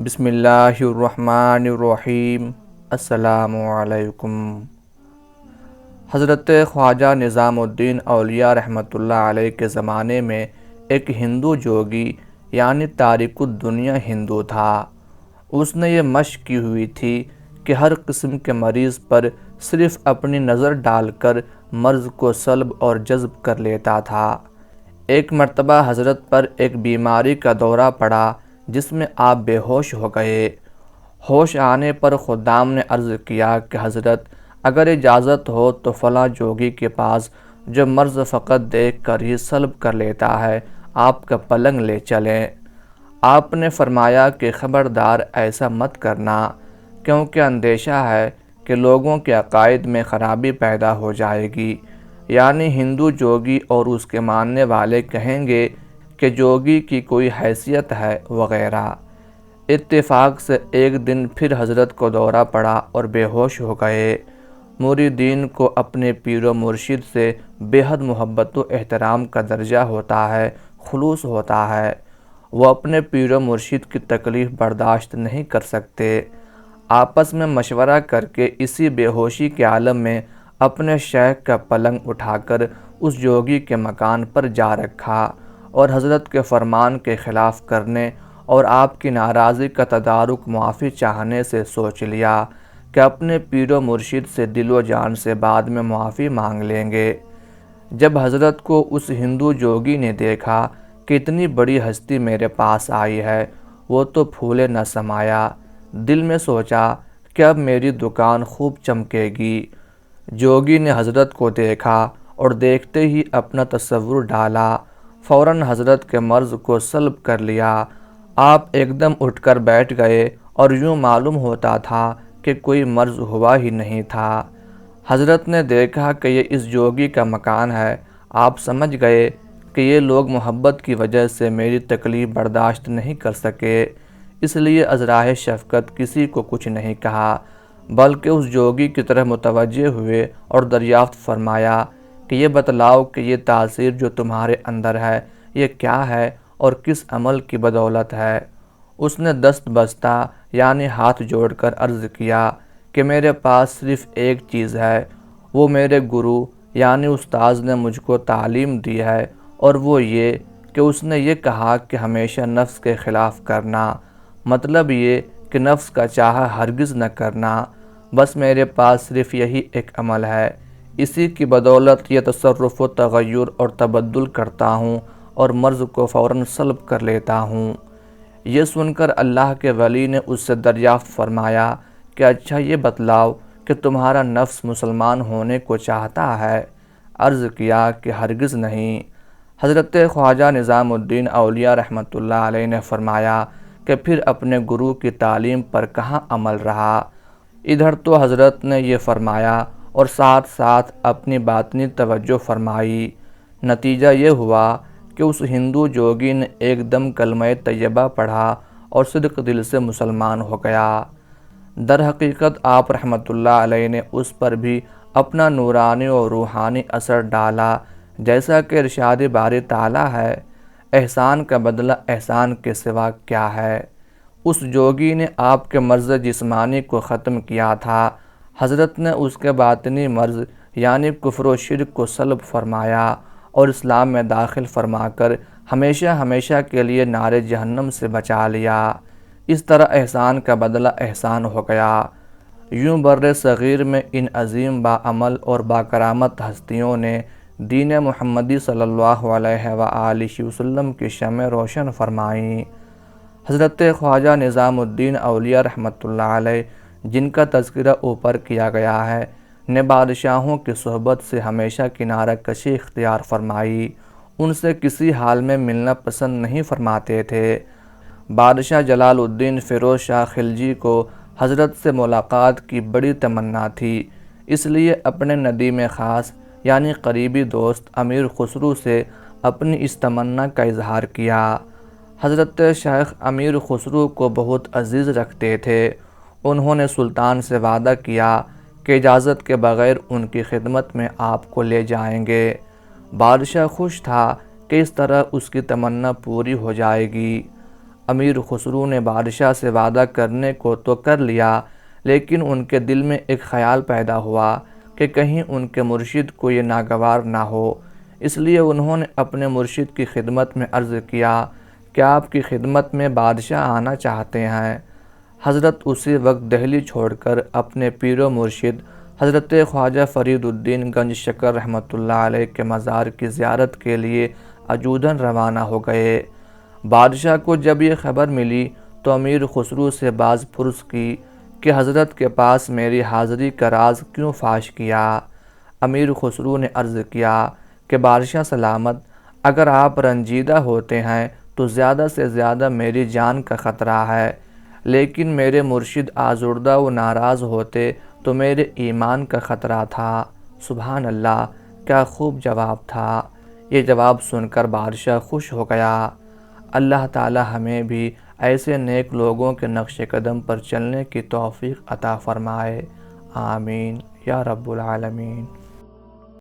بسم اللہ الرحمن الرحیم۔ السلام علیکم۔ حضرت خواجہ نظام الدین اولیاء رحمۃ اللہ علیہ کے زمانے میں ایک ہندو جوگی یعنی تارک الدنیا ہندو تھا۔ اس نے یہ مشق کی ہوئی تھی کہ ہر قسم کے مریض پر صرف اپنی نظر ڈال کر مرض کو سلب اور جذب کر لیتا تھا۔ ایک مرتبہ حضرت پر ایک بیماری کا دورہ پڑا جس میں آپ بے ہوش ہو گئے۔ ہوش آنے پر خدام نے عرض کیا کہ حضرت اگر اجازت ہو تو فلاں جوگی کے پاس جو مرض فقط دیکھ کر ہی سلب کر لیتا ہے آپ کا پلنگ لے چلیں۔ آپ نے فرمایا کہ خبردار ایسا مت کرنا، کیونکہ اندیشہ ہے کہ لوگوں کے عقائد میں خرابی پیدا ہو جائے گی، یعنی ہندو جوگی اور اس کے ماننے والے کہیں گے کہ جوگی کی کوئی حیثیت ہے وغیرہ۔ اتفاق سے ایک دن پھر حضرت کو دورہ پڑا اور بے ہوش ہو گئے۔ مریدین کو اپنے پیر و مرشد سے بے حد محبت و احترام کا درجہ ہوتا ہے، خلوص ہوتا ہے۔ وہ اپنے پیر و مرشد کی تکلیف برداشت نہیں کر سکتے۔ آپس میں مشورہ کر کے اسی بے ہوشی کے عالم میں اپنے شیخ کا پلنگ اٹھا کر اس جوگی کے مکان پر جا رکھا اور حضرت کے فرمان کے خلاف کرنے اور آپ کی ناراضی کا تدارک معافی چاہنے سے سوچ لیا کہ اپنے پیر و مرشد سے دل و جان سے بعد میں معافی مانگ لیں گے۔ جب حضرت کو اس ہندو جوگی نے دیکھا کہ اتنی بڑی ہستی میرے پاس آئی ہے، وہ تو پھولے نہ سمایا۔ دل میں سوچا کہ اب میری دکان خوب چمکے گی۔ جوگی نے حضرت کو دیکھا اور دیکھتے ہی اپنا تصور ڈالا، فوراً حضرت کے مرض کو سلب کر لیا۔ آپ ایک دم اٹھ کر بیٹھ گئے اور یوں معلوم ہوتا تھا کہ کوئی مرض ہوا ہی نہیں تھا۔ حضرت نے دیکھا کہ یہ اس جوگی کا مکان ہے۔ آپ سمجھ گئے کہ یہ لوگ محبت کی وجہ سے میری تکلیف برداشت نہیں کر سکے، اس لیے ازراہ شفقت کسی کو کچھ نہیں کہا، بلکہ اس جوگی کی طرف متوجہ ہوئے اور دریافت فرمایا کہ یہ بتلاؤ کہ یہ تاثیر جو تمہارے اندر ہے یہ کیا ہے اور کس عمل کی بدولت ہے۔ اس نے دست بستہ یعنی ہاتھ جوڑ کر عرض کیا کہ میرے پاس صرف ایک چیز ہے، وہ میرے گرو یعنی استاذ نے مجھ کو تعلیم دی ہے، اور وہ یہ کہ اس نے یہ کہا کہ ہمیشہ نفس کے خلاف کرنا، مطلب یہ کہ نفس کا چاہا ہرگز نہ کرنا۔ بس میرے پاس صرف یہی ایک عمل ہے، اسی کی بدولت یہ تصرف و تغیر اور تبدل کرتا ہوں اور مرض کو فوراً سلب کر لیتا ہوں۔ یہ سن کر اللہ کے ولی نے اس سے دریافت فرمایا کہ اچھا یہ بتلاؤ کہ تمہارا نفس مسلمان ہونے کو چاہتا ہے؟ عرض کیا کہ ہرگز نہیں۔ حضرت خواجہ نظام الدین اولیاء رحمۃ اللہ علیہ نے فرمایا کہ پھر اپنے گرو کی تعلیم پر کہاں عمل رہا؟ ادھر تو حضرت نے یہ فرمایا اور ساتھ ساتھ اپنی باطنی توجہ فرمائی۔ نتیجہ یہ ہوا کہ اس ہندو جوگی نے ایک دم کلمہ طیبہ پڑھا اور صدق دل سے مسلمان ہو گیا۔ در حقیقت آپ رحمۃ اللہ علیہ نے اس پر بھی اپنا نورانی اور روحانی اثر ڈالا، جیسا کہ ارشاد باری تعالیٰ ہے، احسان کا بدلہ احسان کے سوا کیا ہے۔ اس جوگی نے آپ کے مرض جسمانی کو ختم کیا تھا، حضرت نے اس کے باطنی مرض یعنی کفر و شرک کو سلب فرمایا اور اسلام میں داخل فرما کر ہمیشہ ہمیشہ کے لیے نار جہنم سے بچا لیا۔ اس طرح احسان کا بدلہ احسان ہو گیا۔ یوں بر صغیر میں ان عظیم باعمل اور باکرامت ہستیوں نے دین محمدی صلی اللہ علیہ وآلہ وسلم کی شمع روشن فرمائیں۔ حضرت خواجہ نظام الدین اولیاء رحمۃ اللہ علیہ، جن کا تذکرہ اوپر کیا گیا ہے، نے بادشاہوں کی صحبت سے ہمیشہ کنارہ کشی اختیار فرمائی، ان سے کسی حال میں ملنا پسند نہیں فرماتے تھے۔ بادشاہ جلال الدین فیروز شاہ خلجی کو حضرت سے ملاقات کی بڑی تمنا تھی، اس لیے اپنے ندیم خاص یعنی قریبی دوست امیر خسرو سے اپنی اس تمنا کا اظہار کیا۔ حضرت شیخ امیر خسرو کو بہت عزیز رکھتے تھے۔ انہوں نے سلطان سے وعدہ کیا کہ اجازت کے بغیر ان کی خدمت میں آپ کو لے جائیں گے۔ بادشاہ خوش تھا کہ اس طرح اس کی تمنا پوری ہو جائے گی۔ امیر خسرو نے بادشاہ سے وعدہ کرنے کو تو کر لیا، لیکن ان کے دل میں ایک خیال پیدا ہوا کہ کہیں ان کے مرشد کو یہ ناگوار نہ ہو۔ اس لیے انہوں نے اپنے مرشد کی خدمت میں عرض کیا کہ آپ کی خدمت میں بادشاہ آنا چاہتے ہیں۔ حضرت اسی وقت دہلی چھوڑ کر اپنے پیر و مرشد حضرت خواجہ فرید الدین گنج شکر رحمۃ اللہ علیہ کے مزار کی زیارت کے لیے اجودھن روانہ ہو گئے۔ بادشاہ کو جب یہ خبر ملی تو امیر خسرو سے باز پرس کی کہ حضرت کے پاس میری حاضری کا راز کیوں فاش کیا؟ امیر خسرو نے عرض کیا کہ بادشاہ سلامت، اگر آپ رنجیدہ ہوتے ہیں تو زیادہ سے زیادہ میری جان کا خطرہ ہے، لیکن میرے مرشد آزردہ و ناراض ہوتے تو میرے ایمان کا خطرہ تھا۔ سبحان اللہ، کیا خوب جواب تھا! یہ جواب سن کر بادشاہ خوش ہو گیا۔ اللہ تعالی ہمیں بھی ایسے نیک لوگوں کے نقش قدم پر چلنے کی توفیق عطا فرمائے، آمین یا رب العالمین۔